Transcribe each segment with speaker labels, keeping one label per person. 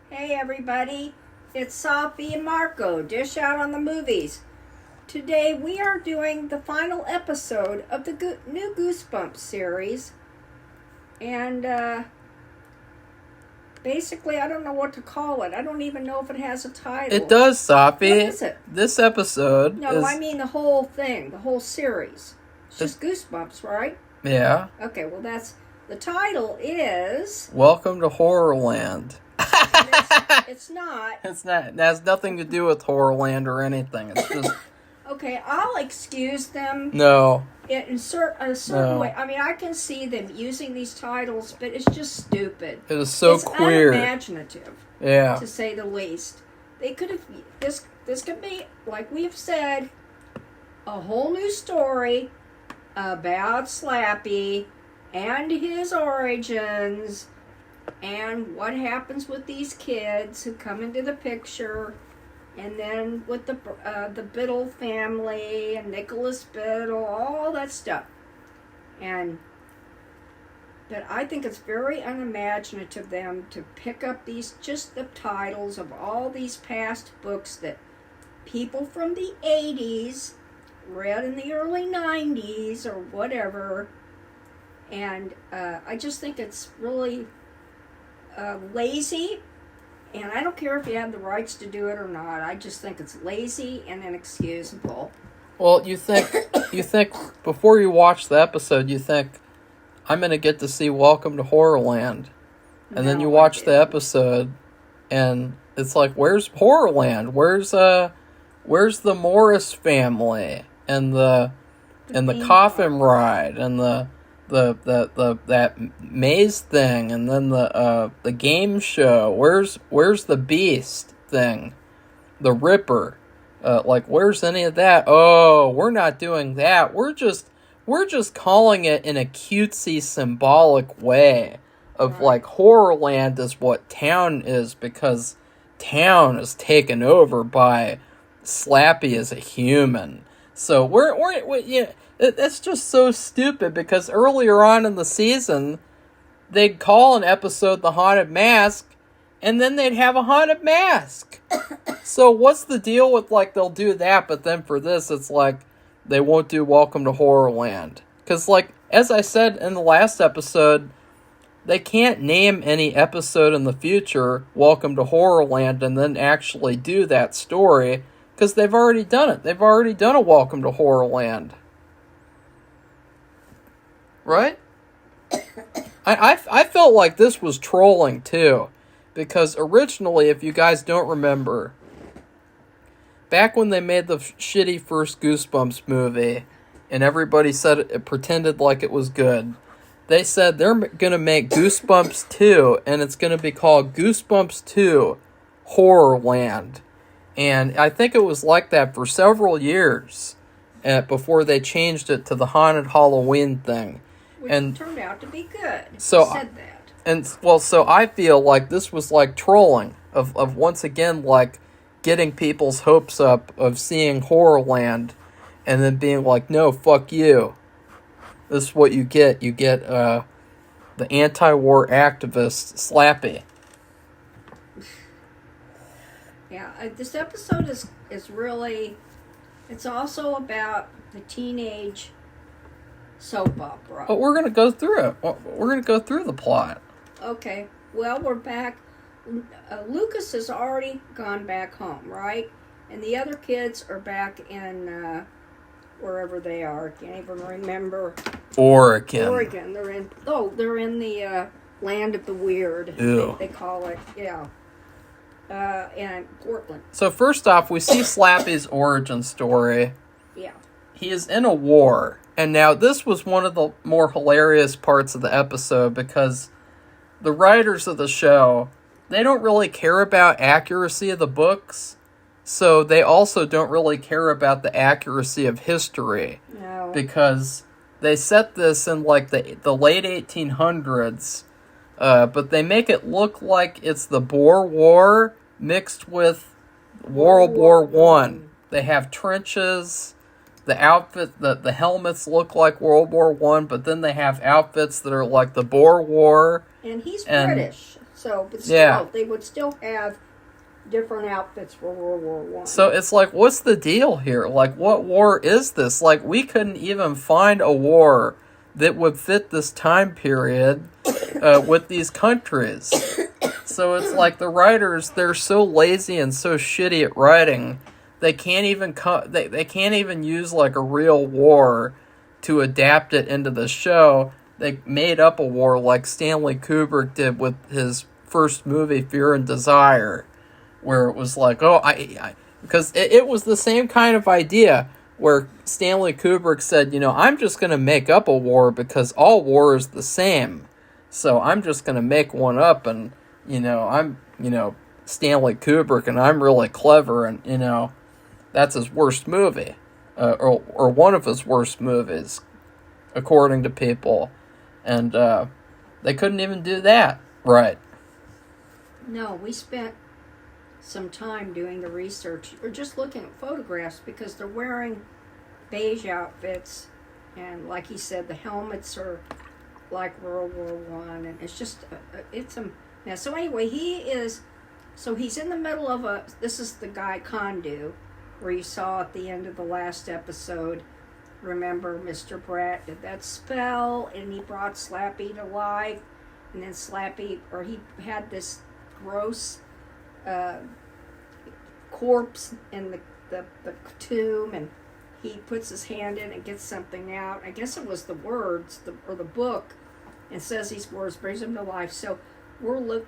Speaker 1: Hey everybody, it's Safi and Marco, Dish Out on the Movies. Today we are doing the final episode of the new Goosebumps series. And basically I don't know what to call it. I don't even know if it has a title.
Speaker 2: It does, Safi.
Speaker 1: What is it?
Speaker 2: This episode
Speaker 1: I mean the whole thing, the whole series. It's just Goosebumps, right?
Speaker 2: Yeah.
Speaker 1: Okay, well the title is...
Speaker 2: Welcome to Horrorland.
Speaker 1: It's not.
Speaker 2: It's not. It has nothing to do with Horrorland or anything. It's just...
Speaker 1: Okay, I'll excuse them.
Speaker 2: No.
Speaker 1: In a certain way. I mean, I can see them using these titles, but it's just stupid.
Speaker 2: It is so queer.
Speaker 1: It's unimaginative.
Speaker 2: Yeah.
Speaker 1: To say the least. They could have... This could be, like we've said, a whole new story about Slappy and his origins and what happens with these kids who come into the picture, and then with the Biddle family and Nicholas Biddle, all that stuff. But I think it's very unimaginative of them to pick up just the titles of all these past books that people from the 80s read in the early 90s or whatever. And I just think it's really lazy, and I don't care if you have the rights to do it or not. I just think it's lazy and inexcusable.
Speaker 2: Well, you think before you watch the episode, you think, I'm going to get to see Welcome to Horrorland. And then you watch the episode, and it's like, where's Horrorland? Where's the Morris family? And the coffin ride, and that maze thing, and then the game show. Where's the Beast thing? The Ripper. Where's any of that? Oh, we're not doing that. We're just calling it in a cutesy symbolic way of like Horrorland is what town is, because town is taken over by Slappy as a human. So it's just so stupid, because earlier on in the season, they'd call an episode The Haunted Mask, and then they'd have a haunted mask. So what's the deal with, like, they'll do that, but then for this, it's like, they won't do Welcome to Horrorland. Because, like, as I said in the last episode, they can't name any episode in the future Welcome to Horrorland and then actually do that story, because they've already done it. They've already done a Welcome to Horrorland. Right? I felt like this was trolling, too. Because originally, if you guys don't remember, back when they made the shitty first Goosebumps movie, and everybody said it pretended like it was good, they said they're going to make Goosebumps 2, and it's going to be called Goosebumps 2 Horrorland. And I think it was like that for several years before they changed it to the Haunted Halloween thing.
Speaker 1: Which turned out to be good.
Speaker 2: So
Speaker 1: said that.
Speaker 2: So I feel like this was like trolling of once again, like, getting people's hopes up of seeing Horrorland and then being like, no, fuck you. This is what you get. You get the anti-war activist Slappy.
Speaker 1: Yeah, this episode is really... It's also about the teenage soap opera.
Speaker 2: But we're going to go through it. We're going to go through the plot.
Speaker 1: Okay, well, we're back. Lucas has already gone back home, right? And the other kids are back in wherever they are. I can't even remember.
Speaker 2: Oregon.
Speaker 1: They're in the land of the weird.
Speaker 2: Ew.
Speaker 1: They call it. Yeah. And Portland.
Speaker 2: So first off, we see Slappy's origin story.
Speaker 1: Yeah.
Speaker 2: He is in a war. And now this was one of the more hilarious parts of the episode, because the writers of the show, they don't really care about accuracy of the books. So they also don't really care about the accuracy of history.
Speaker 1: No.
Speaker 2: Because they set this in like the late 1800s. But they make it look like it's the Boer War mixed with World War One. They have trenches. The outfit, the helmets look like World War One, but then they have outfits that are like the Boer War.
Speaker 1: And he's British, So, but still,
Speaker 2: Yeah.
Speaker 1: they would still have different outfits for World War One.
Speaker 2: So it's like, what's the deal here? Like, what war is this? Like, we couldn't even find a war that would fit this time period with these countries. So it's like the writers, they're so lazy and so shitty at writing, they can't even they can't even use like a real war to adapt it into the show. They made up a war like Stanley Kubrick did with his first movie, Fear and Desire, where it was like, oh, because it was the same kind of idea where Stanley Kubrick said, I'm just going to make up a war because all war is the same. So I'm just going to make one up, and, I'm, Stanley Kubrick, and I'm really clever, and, that's his worst movie, or one of his worst movies, according to people. And they couldn't even do that right.
Speaker 1: No, we spent some time doing the research or just looking at photographs because they're wearing beige outfits, and like he said, the helmets are like World War One, and it's just it's a mess. So anyway, he's in the middle of this is the guy Kondu, where you saw at the end of the last episode. Remember, Mr. Bratt did that spell, and he brought Slappy to life, and then he had this gross corpse in the tomb, and he puts his hand in and gets something out. I guess it was the words or the book, and says these words, brings him to life. So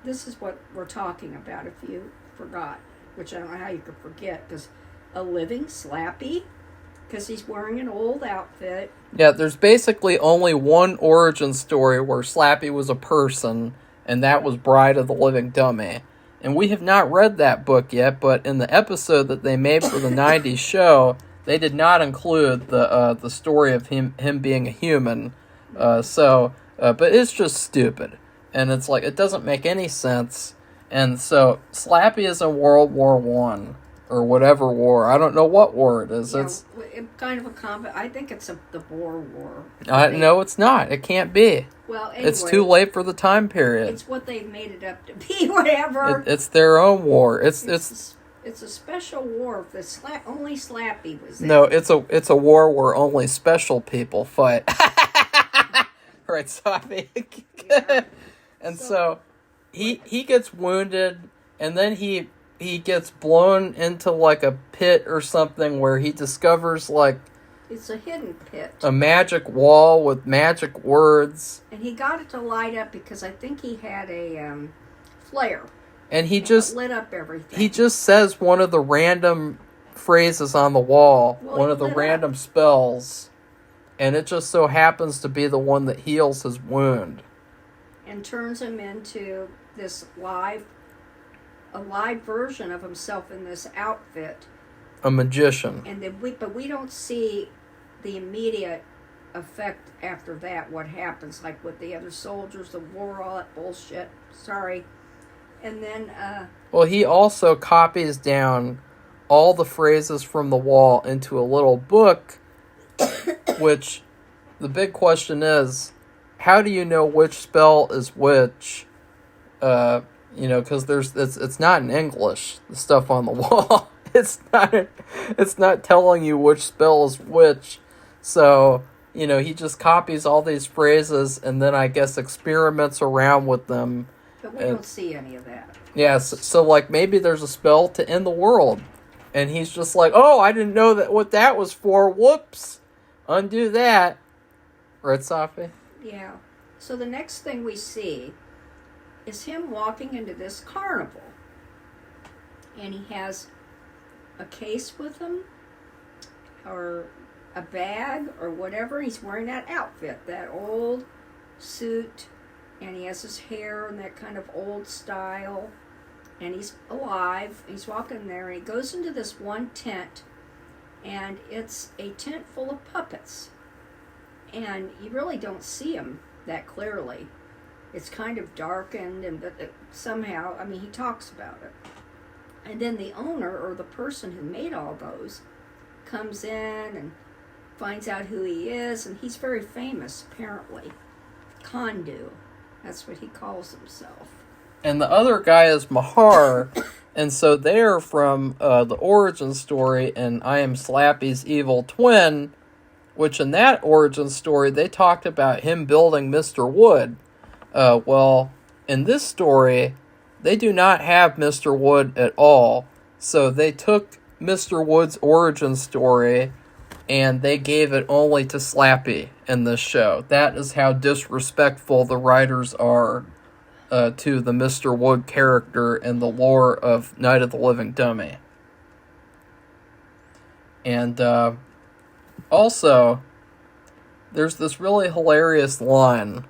Speaker 1: this is what we're talking about. If you forgot, which I don't know how you could forget, because a living Slappy, because he's wearing an old outfit.
Speaker 2: Yeah, there's basically only one origin story where Slappy was a person, and that was Bride of the Living Dummy. And we have not read that book yet, but in the episode that they made for the 90s show, they did not include the story of him being a human. But it's just stupid. And it's like, it doesn't make any sense. And so, Slappy is in World War One. Or whatever war. I don't know what war it is.
Speaker 1: Yeah,
Speaker 2: it's
Speaker 1: kind of a combat. I think it's the Boer War.
Speaker 2: No, it's not. It can't be.
Speaker 1: Well, anyway,
Speaker 2: it's too late for the time period.
Speaker 1: It's what they've made it up to be. Whatever.
Speaker 2: It's their own war. It's
Speaker 1: a special war. If only Slappy was there.
Speaker 2: No, it's a war where only special people fight. Right, Safi.
Speaker 1: Yeah.
Speaker 2: And so he gets wounded, and then he gets blown into like a pit or something where he discovers like
Speaker 1: it's a hidden pit,
Speaker 2: a magic wall with magic words,
Speaker 1: and he got it to light up because I think he had a flare,
Speaker 2: and he just
Speaker 1: lit up everything.
Speaker 2: He just says one of the random phrases on the wall, one of the random spells, and it just so happens to be the one that heals his wound
Speaker 1: and turns him into this live version of himself in this outfit.
Speaker 2: A magician.
Speaker 1: And then we don't see the immediate effect after that. What happens, like with the other soldiers, the war, all that bullshit. Sorry. And then.
Speaker 2: Well, he also copies down all the phrases from the wall into a little book, which the big question is, how do you know which spell is which? Because it's not in English, the stuff on the wall. It's not telling you which spell is which. So, he just copies all these phrases and then I guess experiments around with them.
Speaker 1: But we don't see any of that.
Speaker 2: Yeah, so like maybe there's a spell to end the world. And he's just like, oh, I didn't know what that was for. Whoops. Undo that. Right, Safi?
Speaker 1: Yeah. So the next thing we see is him walking into this carnival. And he has a case with him, or a bag, or whatever. He's wearing that outfit, that old suit, and he has his hair in that kind of old style. And he's alive. He's walking there, and he goes into this one tent, and it's a tent full of puppets. And you really don't see him that clearly. It's kind of darkened, and somehow, he talks about it. And then the owner, or the person who made all those, comes in and finds out who he is, and he's very famous, apparently. Kondu. That's what he calls himself.
Speaker 2: and the other guy is Mahar, and so they're from the origin story, and I Am Slappy's evil twin, which in that origin story, they talked about him building Mr. Wood. Well, in this story, they do not have Mr. Wood at all, so they took Mr. Wood's origin story and they gave it only to Slappy in this show. That is how disrespectful the writers are to the Mr. Wood character and the lore of Night of the Living Dummy. And also, there's this really hilarious line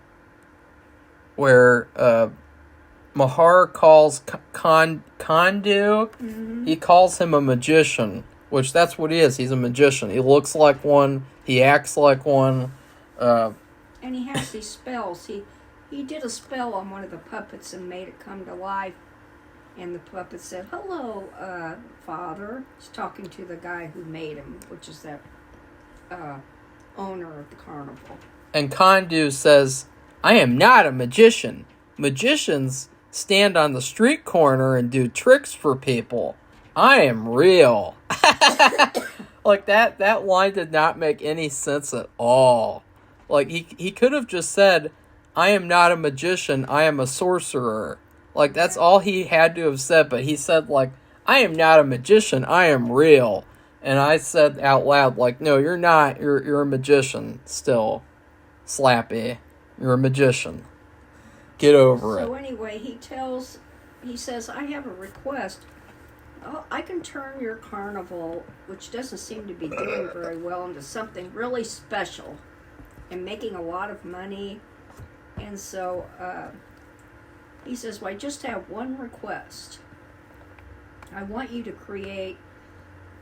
Speaker 2: where Mahar calls Kandu, he calls him a magician, which that's what he is. He's a magician. He looks like one, he acts like one.
Speaker 1: And he has these spells. He did a spell on one of the puppets and made it come to life. And the puppet said, "Hello, Father." He's talking to the guy who made him, which is that owner of the carnival.
Speaker 2: And Kandu says, "I am not a magician. Magicians stand on the street corner and do tricks for people. I am real." Like, that line did not make any sense at all. Like, he could have just said, "I am not a magician, I am a sorcerer." Like, that's all he had to have said, but he said, like, "I am not a magician, I am real." And I said out loud, like, "No, you're not. You're a magician still, Slappy. You're a magician. Get over it."
Speaker 1: So anyway, he says, "I have a request. Oh, I can turn your carnival, which doesn't seem to be doing very well, into something really special and making a lot of money." And so he says, "Well, I just have one request. I want you to create,"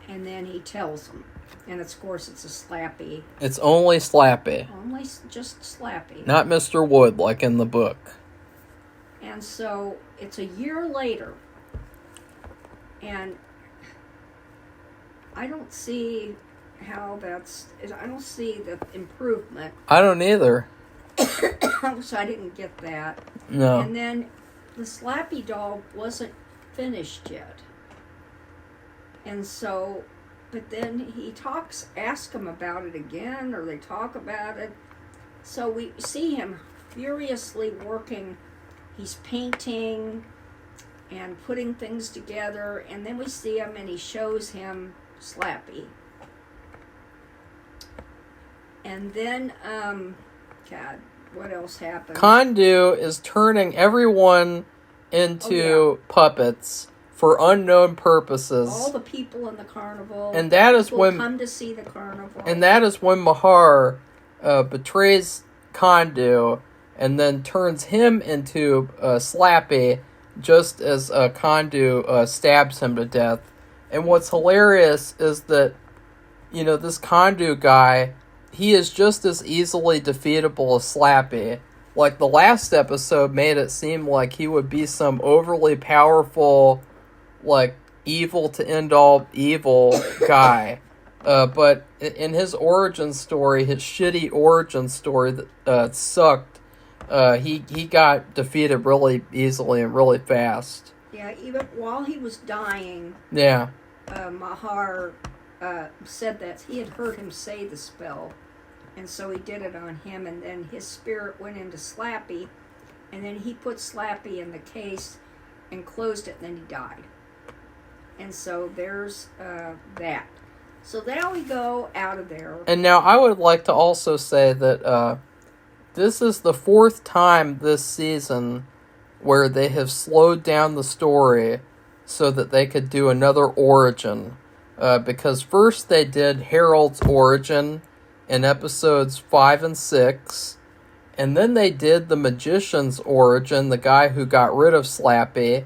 Speaker 1: and then he tells him. And of course, it's a Slappy.
Speaker 2: It's only Slappy.
Speaker 1: Only just Slappy.
Speaker 2: Not Mr. Wood, like in the book.
Speaker 1: And so it's a year later. And I don't see how I don't see the improvement.
Speaker 2: I don't either.
Speaker 1: So I didn't get that.
Speaker 2: No.
Speaker 1: And then the Slappy doll wasn't finished yet. And so, but then he asks him about it again, or they talk about it. So we see him furiously working. He's painting and putting things together, and then we see him and he shows him Slappy. And then, God, what else happens?
Speaker 2: Kandu is turning everyone into puppets for unknown purposes.
Speaker 1: All the people in the carnival.
Speaker 2: And that is when
Speaker 1: come to see the carnival.
Speaker 2: And that is when Mahar betrays Kandu and then turns him into Slappy, just as Kandu stabs him to death. And what's hilarious is that, this Kandu guy, he is just as easily defeatable as Slappy. Like, the last episode made it seem like he would be some overly powerful, like, evil to end all evil guy. But in his origin story, his shitty origin story that sucked, he got defeated really easily and really fast.
Speaker 1: Yeah, even while he was dying, Mahar said that he had heard him say the spell, and so he did it on him, and then his spirit went into Slappy, and then he put Slappy in the case and closed it, and then he died. And so there's that. So now we go out of there.
Speaker 2: And now I would like to also say that this is the fourth time this season where they have slowed down the story so that they could do another origin. Because first they did Harold's origin in episodes 5 and 6. And then they did the magician's origin, the guy who got rid of Slappy.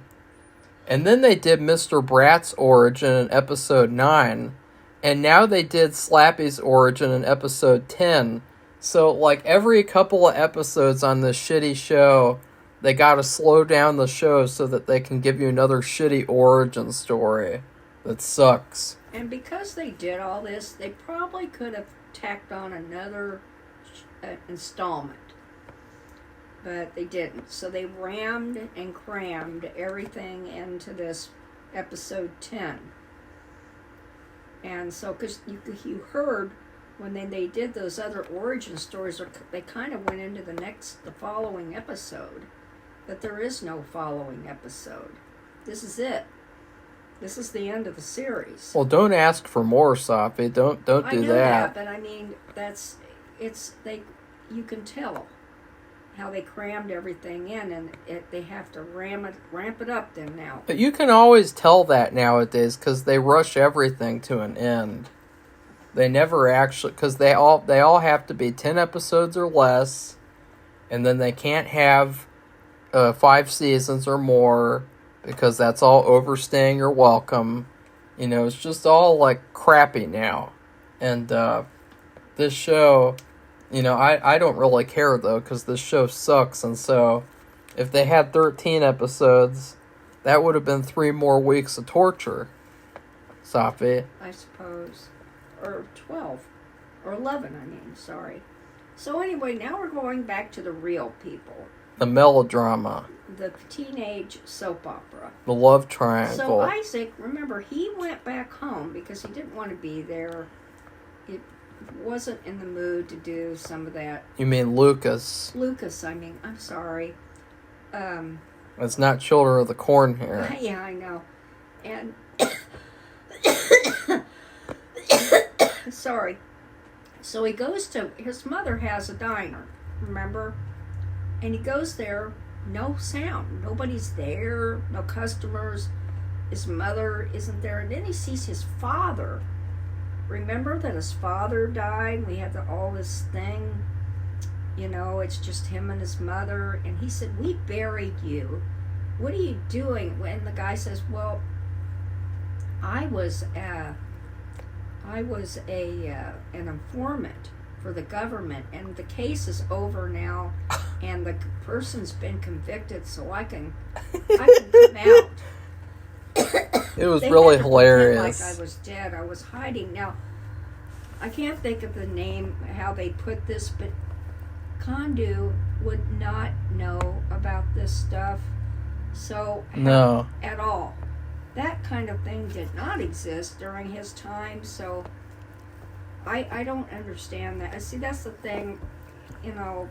Speaker 2: And then they did Mr. Brat's origin in episode 9. And now they did Slappy's origin in episode 10. So, like, every couple of episodes on this shitty show, they gotta slow down the show so that they can give you another shitty origin story that sucks.
Speaker 1: And because they did all this, they probably could have tacked on another installment. but they didn't. So they rammed and crammed everything into this episode 10. And so, because you heard when they did those other origin stories, they kind of went into the following episode, but there is no following episode. This is it. This is the end of the series.
Speaker 2: Well, don't ask for more, Safi. Don't do
Speaker 1: I know
Speaker 2: that.
Speaker 1: But I mean, you can tell how they crammed everything in, and they have to ramp it up then now.
Speaker 2: But you can always tell that nowadays because they rush everything to an end. They never actually, because they all have to be 10 episodes or less, and then they can't have 5 seasons or more, because that's all overstaying your welcome. You know, it's just all like crappy now. And this show, you know, I don't really care though, because this show sucks. And so if they had 13 episodes, that would have been 3 more weeks of torture. Safi.
Speaker 1: I suppose. Or 12. Or 11, I mean, sorry. So anyway, now we're going back to the real people.
Speaker 2: The melodrama.
Speaker 1: The teenage soap opera.
Speaker 2: The love triangle.
Speaker 1: So Isaac, remember, he went back home because he didn't want to be there. It wasn't in the mood to do some of that.
Speaker 2: You mean Lucas?
Speaker 1: Lucas, I mean, I'm sorry.
Speaker 2: It's not Children of the Corn here.
Speaker 1: Yeah, I know. And sorry. So he goes to, his mother has a diner, remember? And he goes there, no sound. Nobody's there, no customers. His mother isn't there. And then he sees his father. Remember that his father died? We had all this thing, you know, it's just him and his mother. And he said, we buried you. What are you doing? And the guy says, well, I was an informant for the government, and the case is over now, and the person's been convicted, so I can come out.
Speaker 2: It was really hilarious.
Speaker 1: Like I was dead. I was hiding. Now, I can't think of the name, how they put this, but Kondu would not know about this stuff. So
Speaker 2: no,
Speaker 1: at all. That kind of thing did not exist during his time, so I don't understand that. See, that's the thing, you know,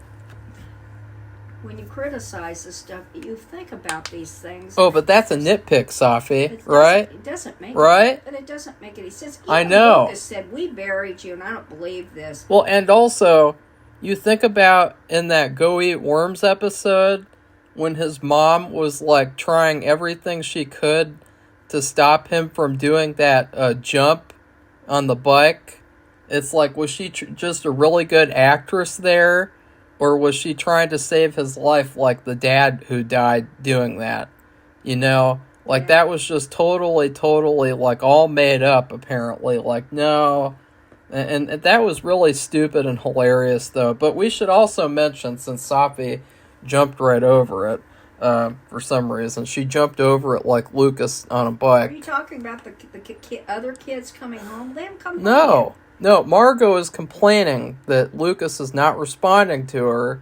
Speaker 1: when you criticize this stuff, you think about these things.
Speaker 2: Oh, but that's a nitpick, Safi, right?
Speaker 1: It doesn't make
Speaker 2: right?
Speaker 1: But it doesn't make any sense.
Speaker 2: I know.
Speaker 1: Lucas said, we buried you, and I don't believe this.
Speaker 2: Well, and also, you think about in that Go Eat Worms episode, when his mom was, like, trying everything she could to stop him from doing that jump on the bike. It's like, was she just a really good actress there? Or was she trying to save his life like the dad who died doing that? You know? Like, that was just totally, like, all made up, apparently. Like, no. And that was really stupid and hilarious, though. But we should also mention, since Safi jumped right over it, for some reason. She jumped over it like Lucas on a bike.
Speaker 1: Are you talking about the other kids coming home? They haven't come home
Speaker 2: No.
Speaker 1: yet.
Speaker 2: No, Margot is complaining that Lucas is not responding to her,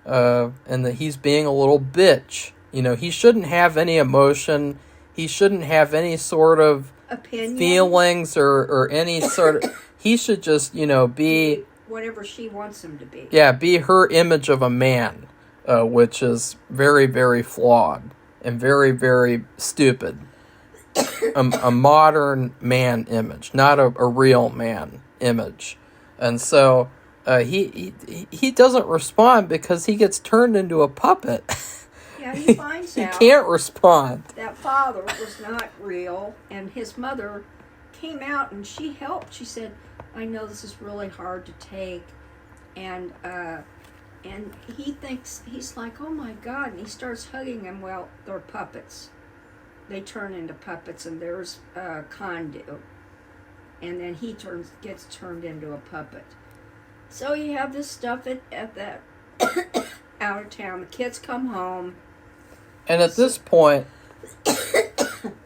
Speaker 2: and that he's being a little bitch. You know, he shouldn't have any emotion. He shouldn't have any sort of
Speaker 1: opinion,
Speaker 2: feelings, or any sort of... He should just, you know, be...
Speaker 1: whatever she wants him to be.
Speaker 2: Yeah, be her image of a man, which is very, very flawed and very, very stupid. A modern man image, not a real man image. And so he doesn't respond because he gets turned into a puppet.
Speaker 1: Yeah, he finds out
Speaker 2: he can't respond.
Speaker 1: That father was not real, and his mother came out and she helped. She said, I know this is really hard to take, and he thinks, he's like, oh my God, and he starts hugging them. Well, they're puppets. They turn into puppets, and there's Kondu. And then he gets turned into a puppet. So you have this stuff at that out of town. The kids come home.
Speaker 2: And at this point,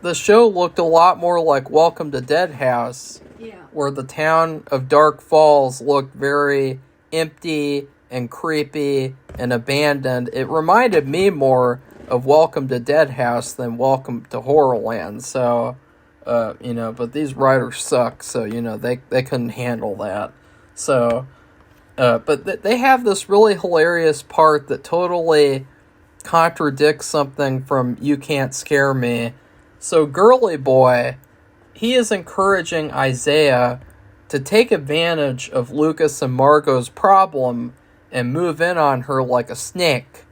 Speaker 2: the show looked a lot more like Welcome to Dead House.
Speaker 1: Yeah.
Speaker 2: Where the town of Dark Falls looked very empty and creepy and abandoned. It reminded me more of Welcome to Dead House than Welcome to Horrorland. So, but these writers suck, so, they couldn't handle that. So, but they have this really hilarious part that totally contradicts something from You Can't Scare Me. So Girly Boy, he is encouraging Isaiah to take advantage of Lucas and Margot's problem and move in on her like a snake.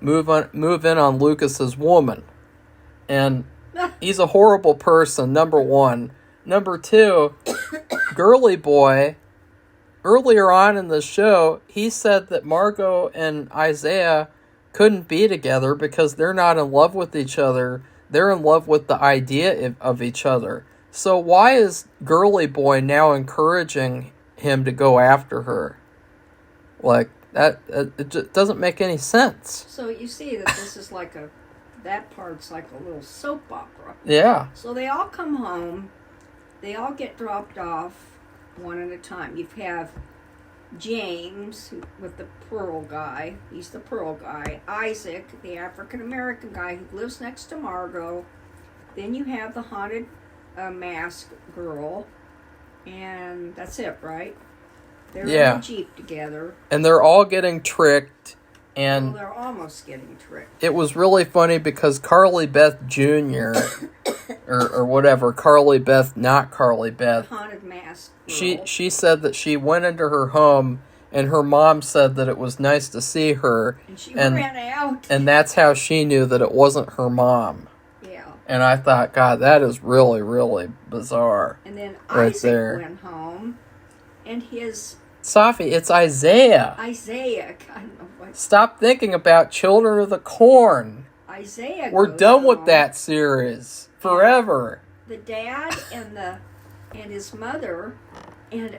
Speaker 2: Move in on Lucas's woman. And he's a horrible person, number one. Number two, Girly Boy, earlier on in the show, he said that Margot and Isaiah couldn't be together because they're not in love with each other. They're in love with the idea of each other. So why is Girly Boy now encouraging him to go after her? Like, it just doesn't make any sense.
Speaker 1: So you see that this is that part's like a little soap opera.
Speaker 2: Yeah.
Speaker 1: So they all come home. They all get dropped off one at a time. You have James with the Pearl guy. He's the Pearl guy. Isaac, the African-American guy who lives next to Margot. Then you have the haunted mask girl. And that's it, right? They're in the Jeep together.
Speaker 2: And they're all getting tricked. And
Speaker 1: they're almost getting tricked.
Speaker 2: It was really funny because Carly Beth Jr. or whatever, Carly Beth, not Carly Beth.
Speaker 1: Haunted mask girl.
Speaker 2: She said that she went into her home and her mom said that it was nice to see her.
Speaker 1: And she ran out.
Speaker 2: And that's how she knew that it wasn't her mom.
Speaker 1: Yeah.
Speaker 2: And I thought, God, that is really, really bizarre.
Speaker 1: And then
Speaker 2: right
Speaker 1: Isaac
Speaker 2: there.
Speaker 1: went home and his...
Speaker 2: Safi, it's Isaiah.
Speaker 1: Isaiah. I don't know what...
Speaker 2: Stop thinking about Children of the Corn.
Speaker 1: Isaiah
Speaker 2: We're
Speaker 1: goes
Speaker 2: done with
Speaker 1: home.
Speaker 2: that series. Forever.
Speaker 1: The dad and his mother and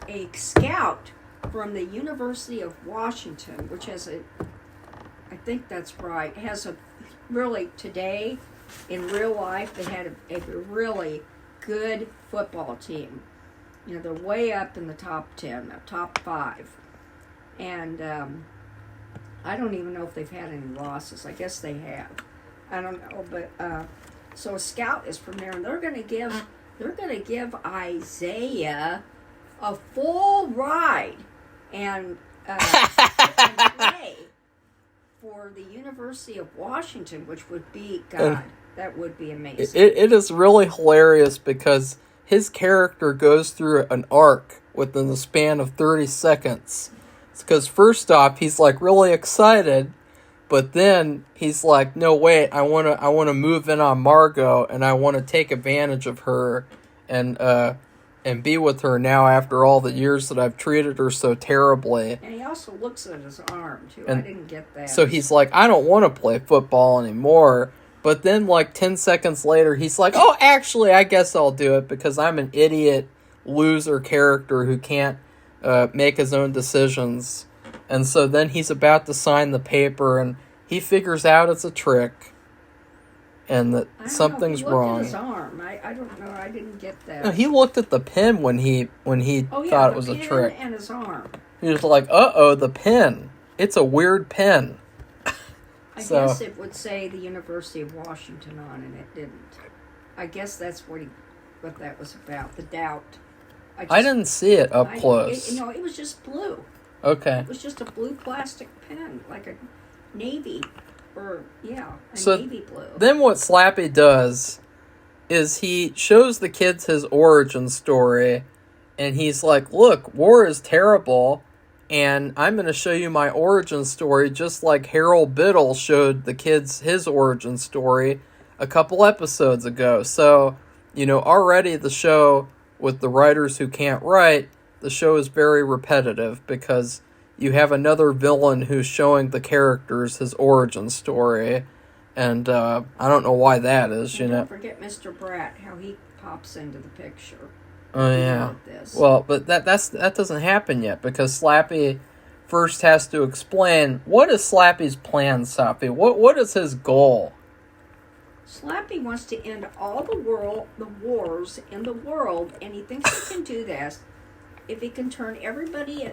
Speaker 1: a scout from the University of Washington, which has I think that's right, has really, today, in real life, they had a really good football team. They're way up in the top 10, the top 5. And I don't even know if they've had any losses. I guess they have. I don't know, but so a scout is from there, and they're going to give Isaiah a full ride and play for the University of Washington, which would be that would be amazing.
Speaker 2: It is really hilarious because his character goes through an arc within the span of 30 seconds. It's because first off, he's like really excited, but then he's like, no, wait, I want to move in on Margot and I want to take advantage of her and be with her now after all the years that I've treated her so terribly.
Speaker 1: And he also looks at his arm, too. I didn't get that.
Speaker 2: So he's like, I don't want to play football anymore. But then, 10 seconds later, he's like, oh, actually, I guess I'll do it because I'm an idiot loser character who can't make his own decisions. And so then he's about to sign the paper, and he figures out it's a trick and that something's wrong.
Speaker 1: At his arm. I don't know. I didn't get that.
Speaker 2: No, he looked at the pen when he thought it was a trick.
Speaker 1: And his arm.
Speaker 2: He was like, uh-oh, the pen. It's a weird pen.
Speaker 1: I guess it would say the University of Washington on, and it didn't. I guess that's what that was about, the doubt.
Speaker 2: I didn't see it up close.
Speaker 1: It was just blue.
Speaker 2: Okay.
Speaker 1: It was just a blue plastic pen, like a navy, navy blue.
Speaker 2: Then what Slappy does is he shows the kids his origin story, and he's like, look, war is terrible, and I'm going to show you my origin story just like Harold Biddle showed the kids his origin story a couple episodes ago. So, already the show, with the writers who can't write, the show is very repetitive because you have another villain who's showing the characters his origin story, and I don't know why that is,
Speaker 1: Don't forget Mr. Bratt, how he pops into the picture.
Speaker 2: Oh, yeah. Well, but that doesn't happen yet because Slappy first has to explain what is Slappy's plan, Safi? What is his goal?
Speaker 1: Slappy wants to end all the wars in the world, and he thinks he can do this if he can turn everybody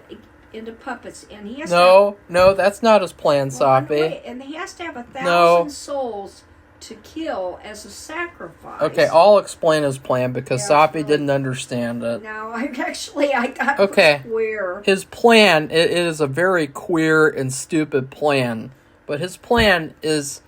Speaker 1: into puppets, and he has
Speaker 2: No, that's not his plan, Safi.
Speaker 1: wait, and he has to have 1,000 souls to kill as a sacrifice.
Speaker 2: Okay, I'll explain his plan because Safi
Speaker 1: really,
Speaker 2: didn't understand it.
Speaker 1: No, I got queer.
Speaker 2: His plan, it is a very queer and stupid plan, but his plan is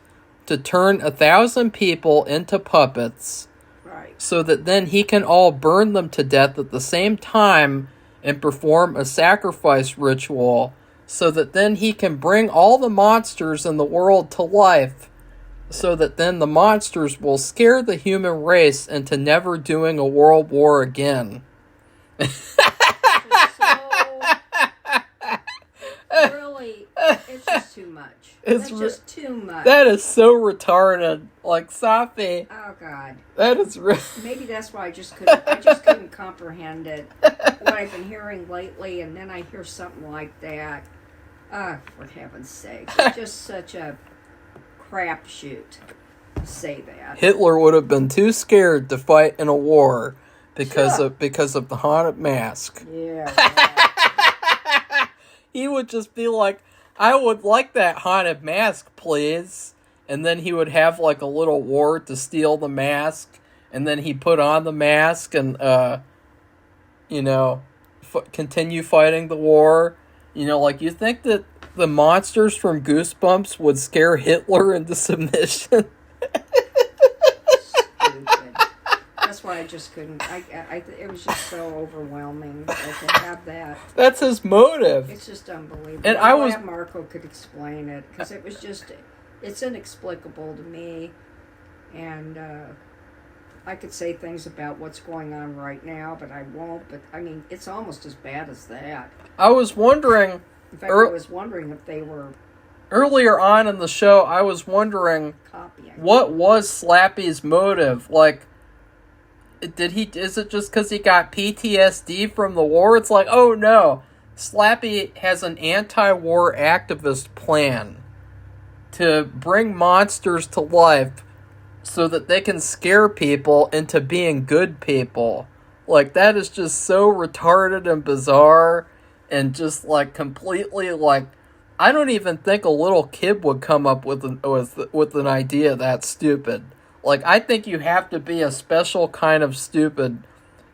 Speaker 2: to turn 1,000 people into puppets,
Speaker 1: right?
Speaker 2: So that then he can all burn them to death at the same time and perform a sacrifice ritual, so that then he can bring all the monsters in the world to life, so that then the monsters will scare the human race into never doing a world war again.
Speaker 1: Really, it's just too much. It's just too much.
Speaker 2: That is so retarded. Like, Safi.
Speaker 1: Oh God.
Speaker 2: That is
Speaker 1: maybe that's why I just couldn't comprehend it. What I've been hearing lately, and then I hear something like that. For heaven's sake, it's just such a crapshoot to say that.
Speaker 2: Hitler would have been too scared to fight in a war because of the haunted mask.
Speaker 1: Yeah. Right.
Speaker 2: He would just be like, I would like that haunted mask, please. And then he would have like a little war to steal the mask. And then he put on the mask and, continue fighting the war. Like, you think that the monsters from Goosebumps would scare Hitler into submission?
Speaker 1: Stupid. That's why I just couldn't. It was just so overwhelming to have that.
Speaker 2: That's his motive.
Speaker 1: It's just unbelievable.
Speaker 2: And
Speaker 1: I'm glad Marco could explain it, because it was just, it's inexplicable to me. And I could say things about what's going on right now, but I won't. But I mean, it's almost as bad as that.
Speaker 2: I was wondering.
Speaker 1: In fact, I was wondering if they were.
Speaker 2: Earlier on in the show, I was wondering
Speaker 1: copying.
Speaker 2: What was Slappy's motive? Like, is it just because he got PTSD from the war? It's like, oh no, Slappy has an anti-war activist plan to bring monsters to life so that they can scare people into being good people. Like, that is just so retarded and bizarre and just, like, completely, like, I don't even think a little kid would come up with an idea that stupid. Like, I think you have to be a special kind of stupid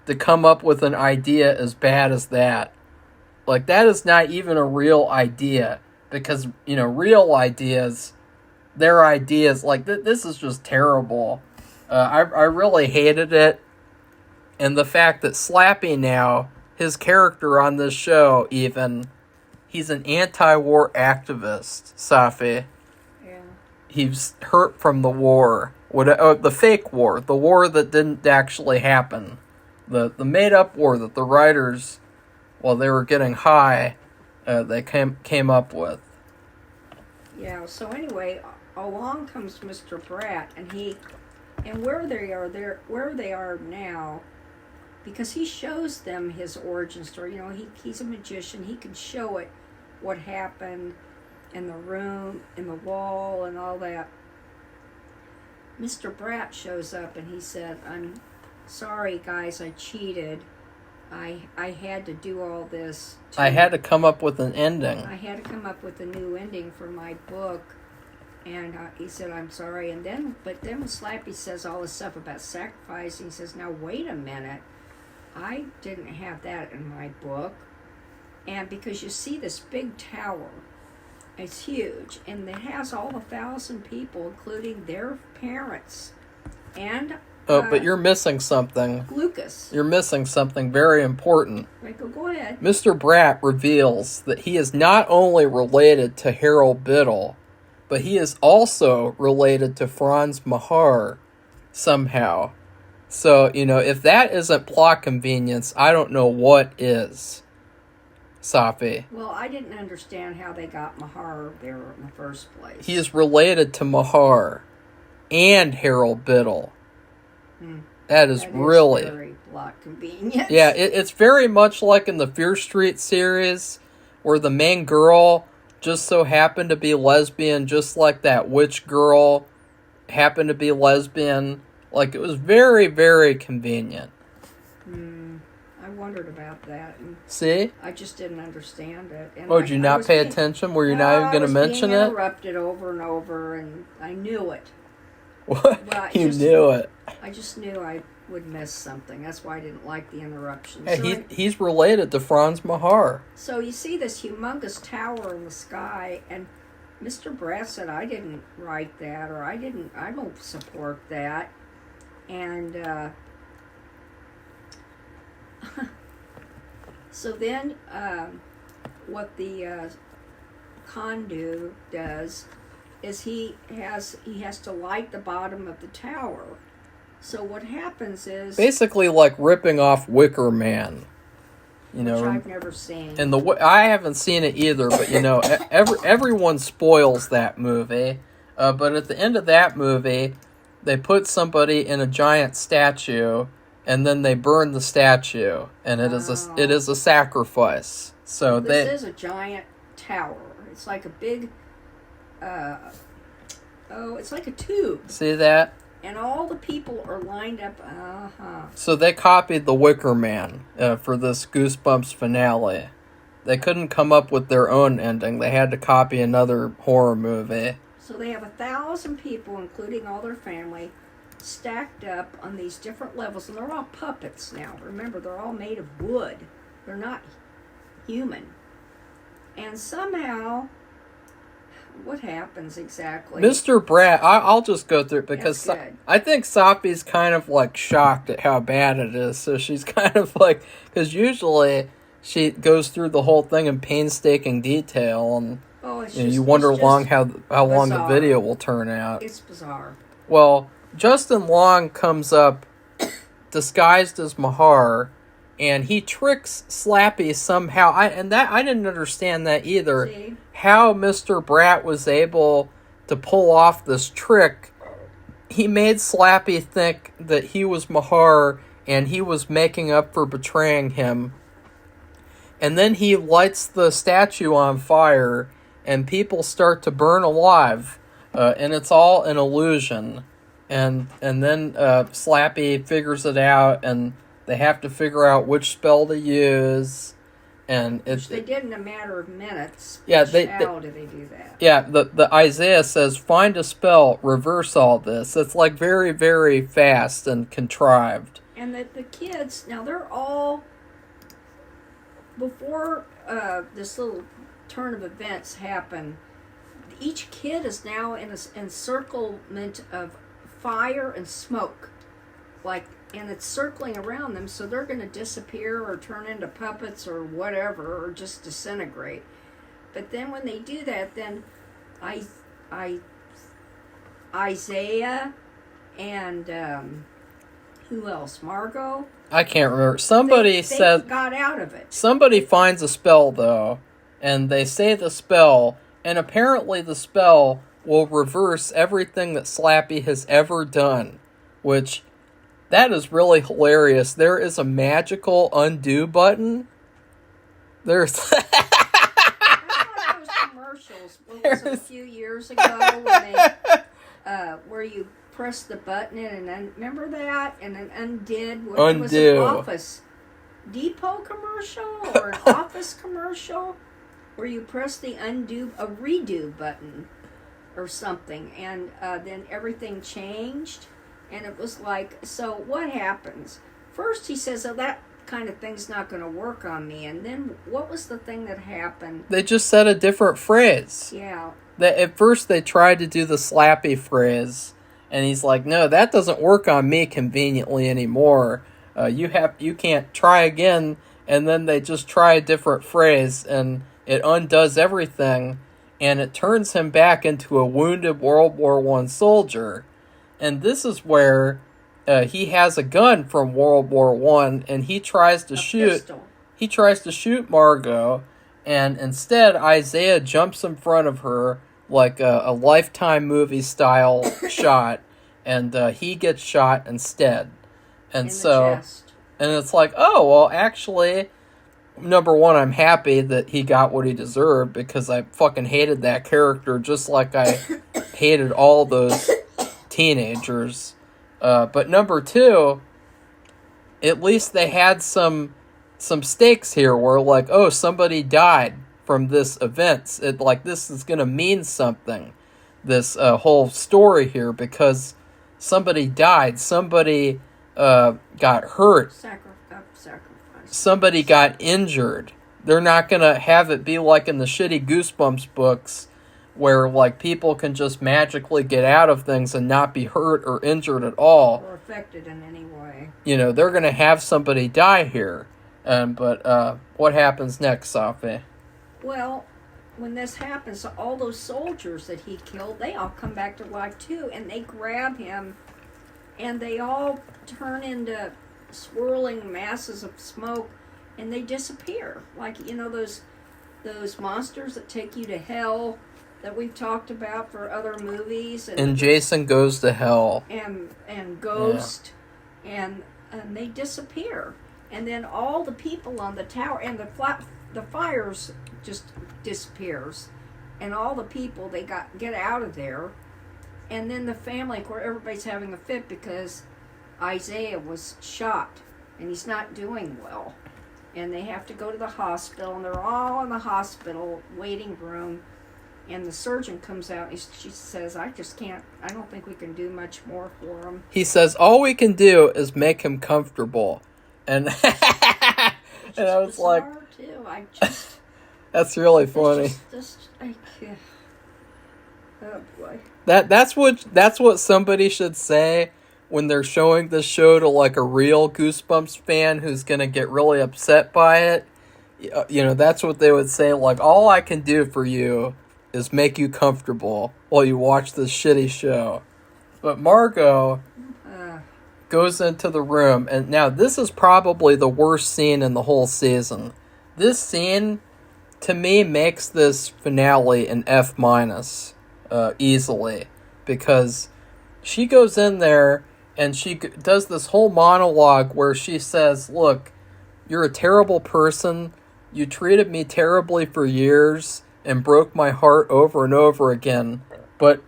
Speaker 2: to come up with an idea as bad as that. Like, that is not even a real idea. Because, real ideas, their ideas, like, this is just terrible. I really hated it. And the fact that Slappy now, his character on this show even, he's an anti-war activist, Safi.
Speaker 1: Yeah.
Speaker 2: He's hurt from the war. The fake war. The war that didn't actually happen. The made-up war that the writers, while they were getting high, they came up with.
Speaker 1: Yeah, so anyway, along comes Mr. Brat, and where they are now, because he shows them his origin story. He's a magician. He can show it, what happened in the room, in the wall, and all that. Mr. Brat shows up and he said, "I'm sorry, guys, I cheated. I had to do all this.
Speaker 2: I had to come up with an ending.
Speaker 1: I had to come up with a new ending for my book." And he said, "I'm sorry." But then when Slappy says all this stuff about sacrificing, he says, "Now wait a minute. I didn't have that in my book." And because you see this big tower, it's huge, and it has all 1,000 people, including their parents. And
Speaker 2: but you're missing something.
Speaker 1: Lucas.
Speaker 2: You're missing something very important.
Speaker 1: Michael, go ahead.
Speaker 2: Mr. Brat reveals that he is not only related to Harold Biddle, but he is also related to Franz Mahar somehow. So, if that isn't plot convenience, I don't know what is. Safi.
Speaker 1: Well, I didn't understand how they got Mahar there in the first place.
Speaker 2: He is related to Mahar and Harold Biddle. That is really
Speaker 1: very plot convenient.
Speaker 2: Yeah, it's very much like in the Fear Street series, where the main girl just so happened to be lesbian, just like that witch girl happened to be lesbian. Like, it was very, very convenient.
Speaker 1: I wondered about that, and
Speaker 2: See?
Speaker 1: I just didn't understand it. And
Speaker 2: Oh, did you not pay attention? Were you not even going to mention it?
Speaker 1: I was being interrupted over and over, and I knew it.
Speaker 2: What?
Speaker 1: Well,
Speaker 2: You knew it.
Speaker 1: I just knew I would miss something. That's why I didn't like the interruptions.
Speaker 2: Hey, he's related to Franz Mahar.
Speaker 1: So you see this humongous tower in the sky, and Mr. Bratt said, I didn't write that, or I don't support that. And so then what the Kondu does is he has to light the bottom of the tower. So what happens is
Speaker 2: basically like ripping off Wicker Man. You know,
Speaker 1: which I've never seen.
Speaker 2: And I haven't seen it either, but you know, everyone spoils that movie. But at the end of that movie, they put somebody in a giant statue, and then they burn the statue, and it is a sacrifice. So
Speaker 1: this is a giant tower. It's like a big. It's like a tube.
Speaker 2: See that?
Speaker 1: And all the people are lined up.
Speaker 2: So they copied The Wicker Man for this Goosebumps finale. They couldn't come up with their own ending. They had to copy another horror movie.
Speaker 1: So they have 1,000 people, including all their family, stacked up on these different levels. And they're all puppets now. Remember, they're all made of wood. They're not human. And somehow, what happens exactly?
Speaker 2: Mr. Bratt, I'll just go through it because I think Safi's kind of like shocked at how bad it is. So she's kind of like, because usually she goes through the whole thing in painstaking detail, and you wonder how long the video will turn out.
Speaker 1: It's bizarre.
Speaker 2: Well, Justin Long comes up disguised as Mahar, and he tricks Slappy somehow. I didn't understand that either.
Speaker 1: See?
Speaker 2: How Mr. Bratt was able to pull off this trick. He made Slappy think that he was Mahar and he was making up for betraying him. And then he lights the statue on fire and people start to burn alive. And it's all an illusion. And then Slappy figures it out, and they have to figure out which spell to use. Which
Speaker 1: they did in a matter of minutes.
Speaker 2: Yeah,
Speaker 1: how do they do that?
Speaker 2: Yeah, the Isaiah says, find a spell, reverse all this. It's like very, very fast and contrived.
Speaker 1: And the kids, now they're all, before this little turn of events happen, each kid is now in an encirclement of fire and smoke. And it's circling around them, so they're going to disappear or turn into puppets or whatever, or just disintegrate. But then when they do that, then Isaiah and who else? Margot?
Speaker 2: I can't remember. Somebody said
Speaker 1: got out of it.
Speaker 2: Somebody finds a spell though, and they say the spell, and apparently the spell will reverse everything that Slappy has ever done, which. That is really hilarious. There is a magical undo button. There's
Speaker 1: those commercials. What was it, a few years ago when they, where you press the button in and remember that, and then undid. It was an Office Depot commercial or an Office commercial where you press the redo button or something, and then everything changed. And it was like, so what happens? First he says, oh, that kind of thing's not going to work on me. And then what was the thing that happened?
Speaker 2: They just said a different phrase.
Speaker 1: Yeah.
Speaker 2: At first they tried to do the Slappy phrase. And he's like, no, that doesn't work on me conveniently anymore. You can't try again. And then they just try a different phrase. And it undoes everything. And it turns him back into a wounded World War I soldier. And this is where he has a gun from World War I, and he tries to shoot.
Speaker 1: Pistol.
Speaker 2: He tries to shoot Margot, and instead Isaiah jumps in front of her like a Lifetime movie style shot, and he gets shot instead. And
Speaker 1: in the chest.
Speaker 2: And it's like, oh well, actually, number one, I'm happy that he got what he deserved because I fucking hated that character just like I hated all those teenagers. But number two, at least they had some some stakes here where, like, oh, somebody died from this event. It, like, this is going to mean something, this whole story here, because somebody died, somebody got hurt,
Speaker 1: Sacrifice.
Speaker 2: somebody got injured. They're not going to have it be like in the shitty Goosebumps books where, like, people can just magically get out of things and not be hurt or injured at all.
Speaker 1: Or affected in any way.
Speaker 2: You know, they're going to have somebody die here. But what happens next, Safi?
Speaker 1: Well, when this happens, all those soldiers that he killed, they all come back to life too, and they grab him, and they all turn into swirling masses of smoke, and they disappear. Like, you know, those monsters that take you to hell that we've talked about for other movies.
Speaker 2: And Jason Goes to Hell.
Speaker 1: And Ghost. Yeah. And they disappear. And then all the people on the tower and the fires just disappears. And all the people, they get out of there. And then the family, of course, everybody's having a fit because Isaiah was shot. And he's not doing well. And they have to go to the hospital. And they're all in the hospital waiting room. And the surgeon comes out and she says, I don't think we can do much more for him.
Speaker 2: He says, all we can do is make him comfortable. And and I was like,
Speaker 1: too.
Speaker 2: that's really funny.
Speaker 1: Oh boy.
Speaker 2: That's what somebody should say when they're showing this show to, like, a real Goosebumps fan who's gonna get really upset by it. You know, that's what they would say. Like, all I can do for you is make you comfortable while you watch this shitty show. But Margot goes into the room, and now this is probably the worst scene in the whole season. This scene, to me, makes this finale an F-, easily, because she goes in there and she does this whole monologue where she says, look, you're a terrible person, you treated me terribly for years, and broke my heart over and over again, but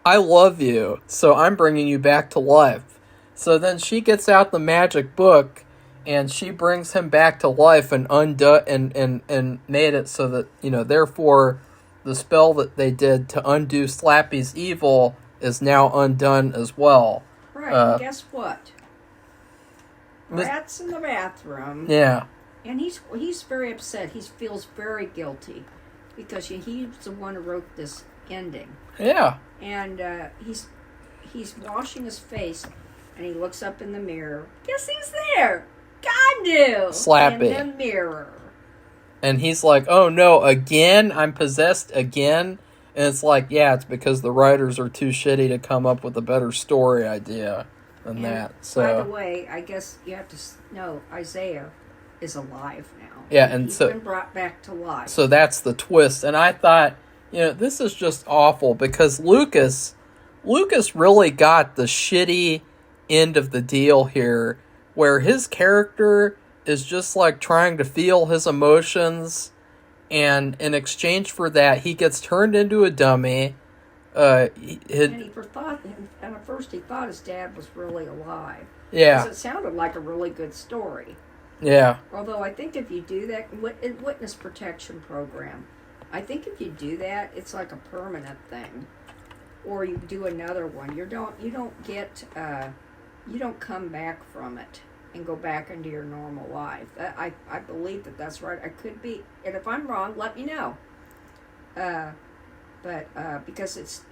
Speaker 2: I love you, so I'm bringing you back to life. So then she gets out the magic book, and she brings him back to life and and made it so that, you know, therefore the spell that they did to undo Slappy's evil is now undone as well.
Speaker 1: Right, and guess what? Rat's in the bathroom.
Speaker 2: Yeah.
Speaker 1: And he's very upset. He feels very guilty. Because he's the one who wrote this ending. Yeah. And he's washing his face, and he looks up in the mirror. Guess who's there? God knew.
Speaker 2: Slappy.
Speaker 1: In the mirror.
Speaker 2: And he's like, oh no, again? I'm possessed again? And it's like, yeah, it's because the writers are too shitty to come up with a better story idea than that. So,
Speaker 1: by the way, I guess you have to know Isaiah is alive now.
Speaker 2: Yeah, and
Speaker 1: he's been brought back to life.
Speaker 2: So that's the twist. And I thought, you know, this is just awful because Lucas really got the shitty end of the deal here, where his character is just like trying to feel his emotions, and in exchange for that, he gets turned into a dummy.
Speaker 1: And at first he thought his dad was really alive.
Speaker 2: Yeah.
Speaker 1: Because it sounded like a really good story.
Speaker 2: Yeah.
Speaker 1: Although I think if you do that in witness protection program, I think if you do that, it's like a permanent thing. Or you do another one. You don't come back from it and go back into your normal life. I believe that's right. I could be, and if I'm wrong, let me know. But because it's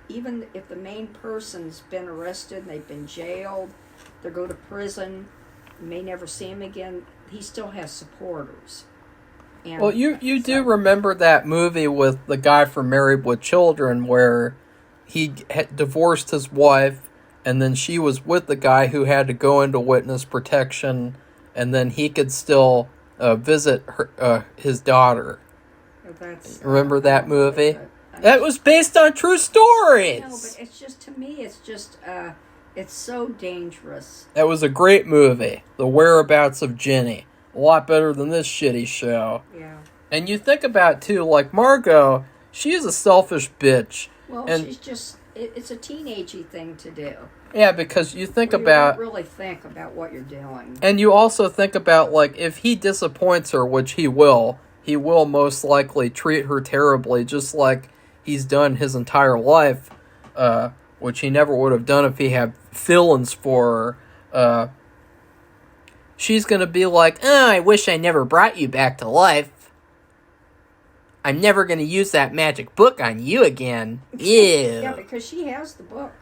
Speaker 1: even if the main person's been arrested and they've been jailed, they go to prison. You may never see him again. He still has supporters. And
Speaker 2: well, you do remember that movie with the guy from Married with Children where he had divorced his wife, and then she was with the guy who had to go into witness protection, and then he could still visit his daughter. Remember that movie? That was based on true stories.
Speaker 1: No, but it's just, to me, it's so dangerous.
Speaker 2: That was a great movie. The Whereabouts of Jenny. A lot better than this shitty show.
Speaker 1: Yeah.
Speaker 2: And you think about, too, like Margot, she is a selfish bitch.
Speaker 1: Well,
Speaker 2: and
Speaker 1: she's just it's a teenagey thing to do.
Speaker 2: Yeah, because you think
Speaker 1: You
Speaker 2: about...
Speaker 1: don't really think about what you're doing.
Speaker 2: And you also think about, like, if he disappoints her, which he will most likely treat her terribly, just like he's done his entire life, which he never would have done if he had feelings for her. She's going to be like, oh, I wish I never brought you back to life. I'm never going to use that magic book on you again. Ew.
Speaker 1: Yeah, because she has the book.